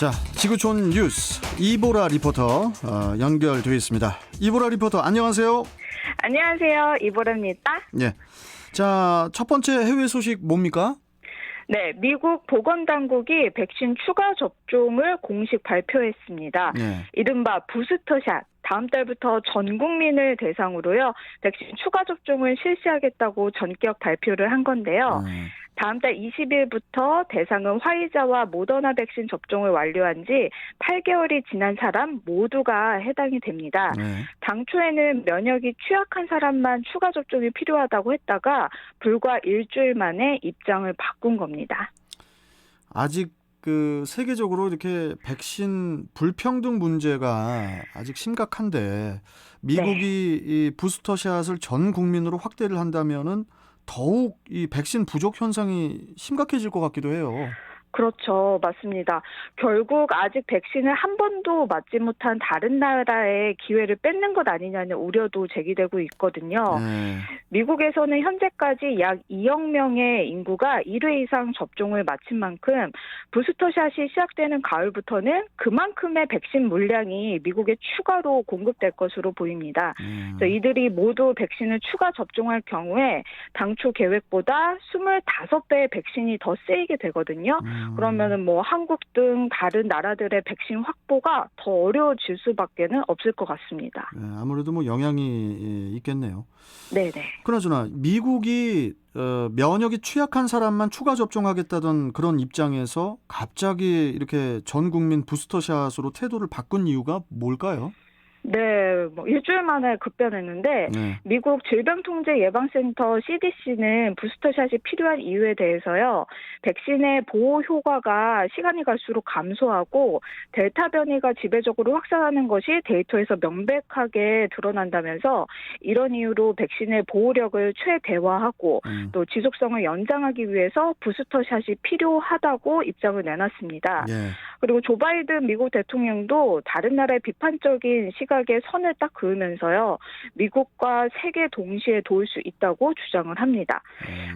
자, 지구촌 뉴스 이보라 리포터 연결되어 있습니다. 이보라 리포터 안녕하세요. 안녕하세요. 이보라입니다. 예. 자, 첫 번째 해외 소식 뭡니까? 네, 미국 보건당국이 백신 추가 접종을 공식 발표했습니다. 예. 이른바 부스터샷. 다음 달부터 전 국민을 대상으로요, 백신 추가 접종을 실시하겠다고 전격 발표를 한 건데요. 다음 달 20일부터 대상은 화이자와 모더나 백신 접종을 완료한 지 8개월이 지난 사람 모두가 해당이 됩니다. 당초에는 면역이 취약한 사람만 추가 접종이 필요하다고 했다가 불과 일주일 만에 입장을 바꾼 겁니다. 아직 세계적으로 이렇게 백신 불평등 문제가 아직 심각한데 미국이 이 부스터샷을 전 국민으로 확대를 한다면은 더욱 이 백신 부족 현상이 심각해질 것 같기도 해요. 그렇죠. 맞습니다. 결국 아직 백신을 한 번도 맞지 못한 다른 나라의 기회를 뺏는 것 아니냐는 우려도 제기되고 있거든요. 미국에서는 현재까지 약 2억 명의 인구가 1회 이상 접종을 마친 만큼 부스터샷이 시작되는 가을부터는 그만큼의 백신 물량이 미국에 추가로 공급될 것으로 보입니다. 이들이 모두 백신을 추가 접종할 경우에 당초 계획보다 25배의 백신이 더 쓰이게 되거든요. 그러면은 한국 등 다른 나라들의 백신 확보가 더 어려워질 수밖에는 없을 것 같습니다. 네, 아무래도 영향이 있겠네요. 네네. 그나저나 미국이 면역이 취약한 사람만 추가 접종하겠다던 그런 입장에서 갑자기 이렇게 전 국민 부스터샷으로 태도를 바꾼 이유가 뭘까요? 네, 일주일 만에 급변했는데 미국 질병통제예방센터 CDC는 부스터샷이 필요한 이유에 대해서요, 백신의 보호 효과가 시간이 갈수록 감소하고 델타 변이가 지배적으로 확산하는 것이 데이터에서 명백하게 드러난다면서 이런 이유로 백신의 보호력을 최대화하고 또 지속성을 연장하기 위해서 부스터샷이 필요하다고 입장을 내놨습니다. 그리고 조 바이든 미국 대통령도 다른 나라의 비판적인 시각에 선을 딱 그으면서요, 미국과 세계 동시에 도울 수 있다고 주장을 합니다.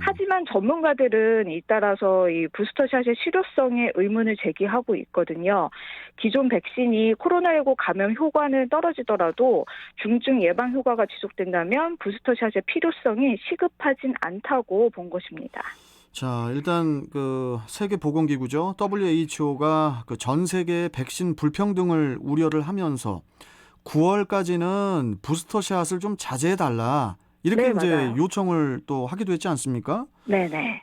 하지만 전문가들은 잇따라서 이 부스터샷의 실효성에 의문을 제기하고 있거든요. 기존 백신이 코로나19 감염 효과는 떨어지더라도 중증 예방 효과가 지속된다면 부스터샷의 필요성이 시급하진 않다고 본 것입니다. 자, 일단 세계보건기구죠. WHO가 전 세계의 백신 불평등을 우려를 하면서 9월까지는 부스터샷을 좀 자제해달라, 이렇게 이제 맞아요. 요청을 또 하기도 했지 않습니까? 네네.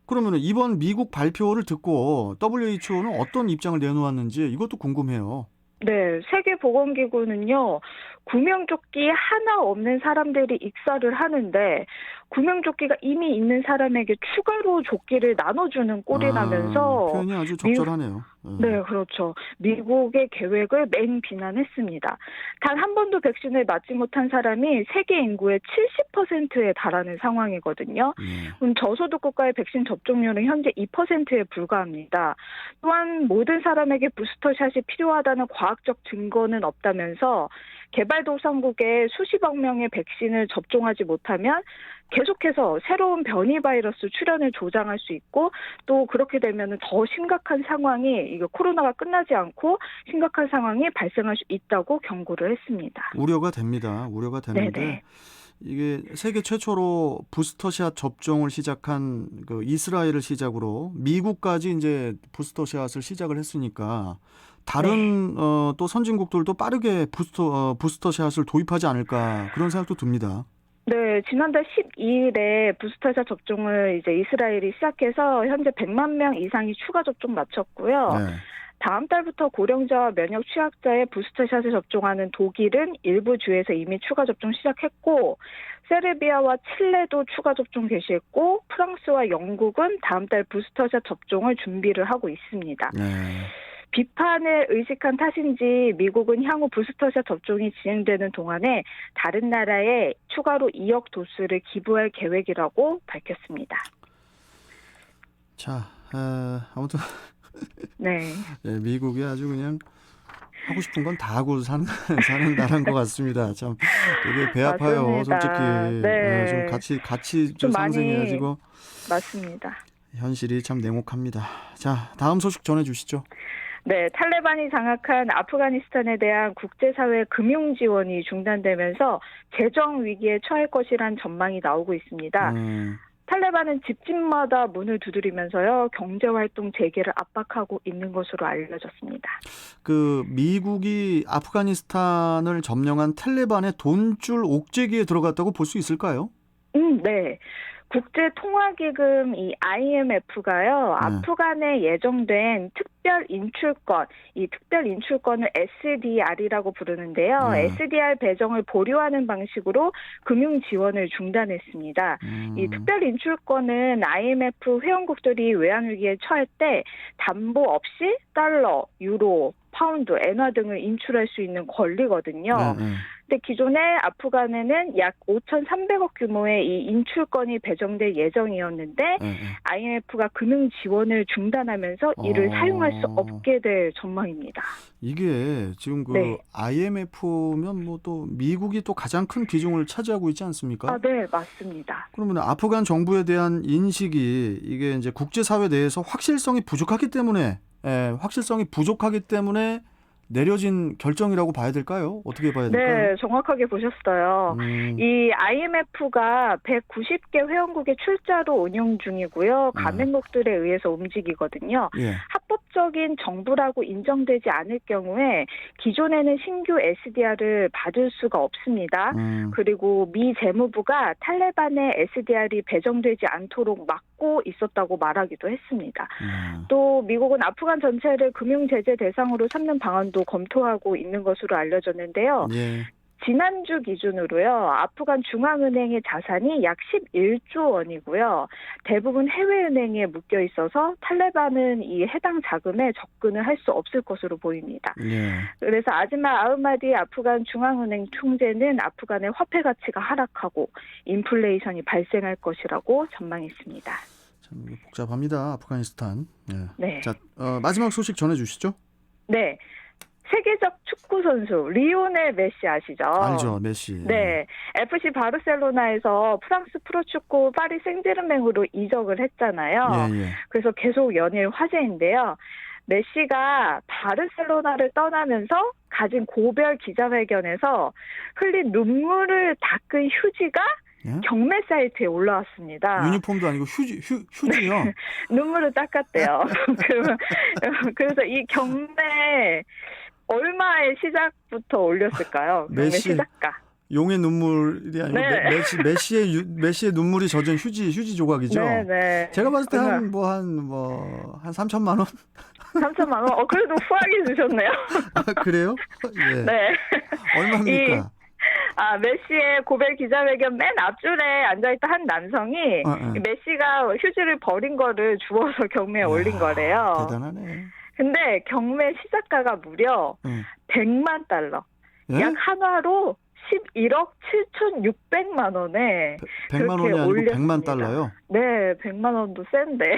그러면 이번 미국 발표를 듣고 WHO는 어떤 입장을 내놓았는지 이것도 궁금해요. 네, 세계보건기구는요, 구명조끼 하나 없는 사람들이 익사를 하는데 구명조끼가 이미 있는 사람에게 추가로 조끼를 나눠주는 꼴이 나면서 표현이 아주 적절하네요. 네, 그렇죠. 미국의 계획을 맹비난했습니다. 단 한 번도 백신을 맞지 못한 사람이 세계 인구의 70%에 달하는 상황이거든요. 저소득 국가의 백신 접종률은 현재 2%에 불과합니다. 또한 모든 사람에게 부스터샷이 필요하다는 과학적 증거는 없다면서 개발도상국에 수십억 명의 백신을 접종하지 못하면 계속해서 새로운 변이 바이러스 출현을 조장할 수 있고, 또 그렇게 되면 더 심각한 상황이, 이거 코로나가 끝나지 않고 심각한 상황이 발생할 수 있다고 경고를 했습니다. 우려가 됩니다. 우려가 되는데 네네. 이게 세계 최초로 부스터샷 접종을 시작한 이스라엘을 시작으로 미국까지 이제 부스터샷을 시작을 했으니까 다른 또 선진국들도 빠르게 부스터샷을 도입하지 않을까, 그런 생각도 듭니다. 네, 지난달 12일에 부스터샷 접종을 이제 이스라엘이 시작해서 현재 100만 명 이상이 추가 접종 마쳤고요. 다음 달부터 고령자와 면역 취약자의 부스터샷을 접종하는 독일은 일부 주에서 이미 추가 접종 시작했고, 세르비아와 칠레도 추가 접종 개시했고, 프랑스와 영국은 다음 달 부스터샷 접종을 준비를 하고 있습니다. 비판을 의식한 탓인지 미국은 향후 부스터샷 접종이 진행되는 동안에 다른 나라에 추가로 2억 도수를 기부할 계획이라고 밝혔습니다. 자, 아무튼 네. 미국이 아주 그냥 하고 싶은 건 다 하고 사는 나라인 것 같습니다. 참 되게 배 아파요, 맞습니다. 솔직히. 네. 좀 같이 좀 상생해야지. 맞습니다. 현실이 참 냉혹합니다. 자, 다음 소식 전해주시죠. 네, 탈레반이 장악한 아프가니스탄에 대한 국제사회 금융 지원이 중단되면서 재정 위기에 처할 것이란 전망이 나오고 있습니다. 탈레반은 집집마다 문을 두드리면서요, 경제활동 재개를 압박하고 있는 것으로 알려졌습니다. 그 미국이 아프가니스탄을 점령한 탈레반의 돈줄 옥죄기에 들어갔다고 볼 수 있을까요? 네. 국제통화기금 이 IMF가요, 아프간에 예정된 특별 인출권, 이 특별 인출권을 SDR이라고 부르는데요. SDR 배정을 보류하는 방식으로 금융 지원을 중단했습니다. 이 특별 인출권은 IMF 회원국들이 외환 위기에 처할 때 담보 없이 달러, 유로, 파운드, 엔화 등을 인출할 수 있는 권리거든요. 근데 기존에 아프간에는 약 5,300억 규모의 이 인출권이 배정될 예정이었는데 IMF가 금융 지원을 중단하면서 이를 사용할 수 없게 될 전망입니다. 이게 지금 그 IMF면 뭐 또 미국이 또 가장 큰 비중을 차지하고 있지 않습니까? 네, 맞습니다. 그러면 아프간 정부에 대한 인식이 이게 이제 국제사회 내에서 확실성이 부족하기 때문에 내려진 결정이라고 봐야 될까요? 어떻게 봐야 될까요? 네, 정확하게 보셨어요. 이 IMF가 190개 회원국의 출자로 운영 중이고요. 가맹국들에 의해서 움직이거든요. 합법적인 정부라고 인정되지 않을 경우에 기존에는 신규 SDR을 받을 수가 없습니다. 그리고 미 재무부가 탈레반의 SDR이 배정되지 않도록 막고 있었다고 말하기도 했습니다. 또 미국은 아프간 전체를 금융 제재 대상으로 삼는 방안도 검토하고 있는 것으로 알려졌는데요. 지난주 기준으로요, 아프간 중앙은행의 자산이 약 11조 원이고요. 대부분 해외은행에 묶여 있어서 탈레반은 이 해당 자금에 접근을 할 수 없을 것으로 보입니다. 그래서 아즈마 아흐마디 아프간 중앙은행 총재는 아프간의 화폐 가치가 하락하고 인플레이션이 발생할 것이라고 전망했습니다. 참 복잡합니다, 아프가니스탄. 네. 자, 마지막 소식 전해주시죠. 네. 세계적 축구 선수 리오넬 메시 아시죠? 알죠, 메시. 네, FC 바르셀로나에서 프랑스 프로축구 파리 생제르맹으로 이적을 했잖아요. 그래서 계속 연일 화제인데요. 메시가 바르셀로나를 떠나면서 가진 고별 기자회견에서 흘린 눈물을 닦은 휴지가 경매 사이트에 올라왔습니다. 유니폼도 아니고 휴지요? 네, 눈물을 닦았대요. 그래서 이 경매 얼마의 시작부터 올렸을까요? 메시 시작가. 용의 눈물이 아니고 메시의 눈물이 젖은 휴지 조각이죠. 네. 제가 봤을 때 한 3천만 원? 3천만 원? 그래도 후하게 주셨네요. 그래요? 네. 얼마입니까? 메시의 고별 기자회견 맨 앞줄에 앉아있던 한 남성이 메시가 휴지를 버린 거를 주워서 경매에 올린 거래요. 대단하네. 근데 경매 시작가가 무려 100만 달러. 약 한화로 11억 7,600만 원에 100만 원이 아니고 올렸습니다. 100만 달러요? 네, 100만 원도 센데.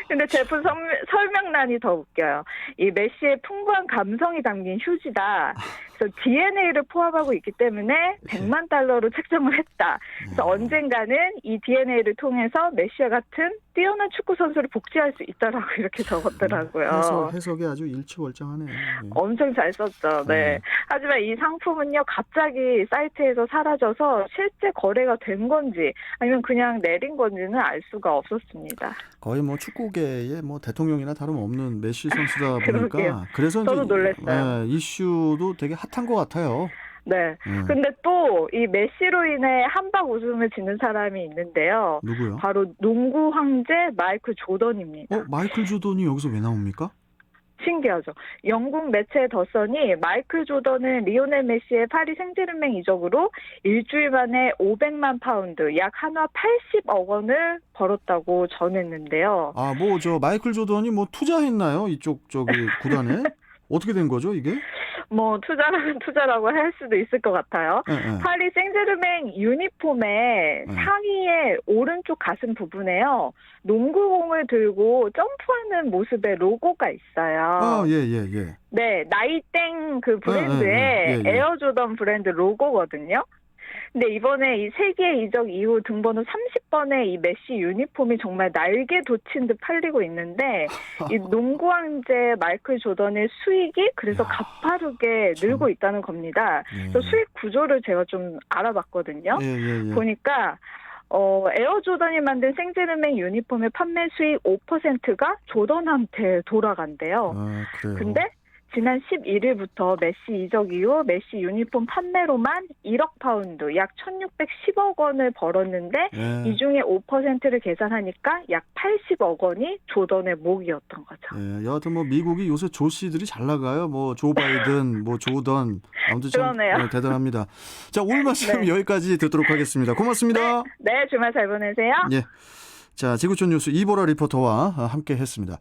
근데 제품 설명란이 더 웃겨요. 이 메시의 풍부한 감성이 담긴 휴지다. 그래서 DNA를 포함하고 있기 때문에 100만 달러로 책정을 했다. 그래서 언젠가는 이 DNA를 통해서 메시와 같은 뛰어난 축구 선수를 복제할 수 있다라고 이렇게 적었더라고요. 해석이 아주 일치월장하네요. 엄청 잘 썼죠. 네. 하지만 이 상품은요, 갑자기 사이트에서 사라져서 실제 거래가 된 건지 아니면 그냥 내린 건지는 알 수가 없었습니다. 거의 축구계의 대통령이나 다름없는 메시 선수다 보니까 그래서 저도 놀랐어요. 이슈도 되게 핫한 것 같아요. 네. 근데 또 이 메시로 인해 한박 웃음을 짓는 사람이 있는데요. 누구요? 바로 농구 황제 마이클 조던입니다. 마이클 조던이 여기서 왜 나옵니까? 신기하죠. 영국 매체 더선이 마이클 조던은 리오넬 메시의 파리 생제르맹 이적으로 일주일 만에 500만 파운드, 약 한화 80억 원을 벌었다고 전했는데요. 마이클 조던이 투자했나요? 구단에? 어떻게 된 거죠, 이게? 투자라고 할 수도 있을 것 같아요. 파리 생제르맹 유니폼의 상의의 오른쪽 가슴 부분에요, 농구공을 들고 점프하는 모습의 로고가 있어요. 네, 나이땡 그 브랜드의 에어조던 브랜드 로고거든요. 근데 이번에 이 세계 이적 이후 등번호 30번의 이 메시 유니폼이 정말 날개 돋친 듯 팔리고 있는데 이 농구 황제 마이클 조던의 수익이 그래서 야, 가파르게 참. 늘고 있다는 겁니다. 예. 그래서 수익 구조를 제가 좀 알아봤거든요. 예. 보니까 에어 조던이 만든 생제르맹 유니폼의 판매 수익 5%가 조던한테 돌아간대요. 아, 그래요. 근데 지난 11일부터 메시 이적 이후 메시 유니폼 판매로만 1억 파운드, 약 1,610억 원을 벌었는데 예. 이 중에 5%를 계산하니까 약 80억 원이 조던의 목이었던 거죠. 예, 여하튼 뭐 미국이 요새 조씨들이 잘 나가요. 뭐 조 바이든, 뭐 조던, 아무튼 참 그러네요. 예, 대단합니다. 자, 오늘 말씀 네. 여기까지 듣도록 하겠습니다. 고맙습니다. 네, 주말 잘 보내세요. 예, 자, 지구촌 뉴스 이보라 리포터와 함께했습니다.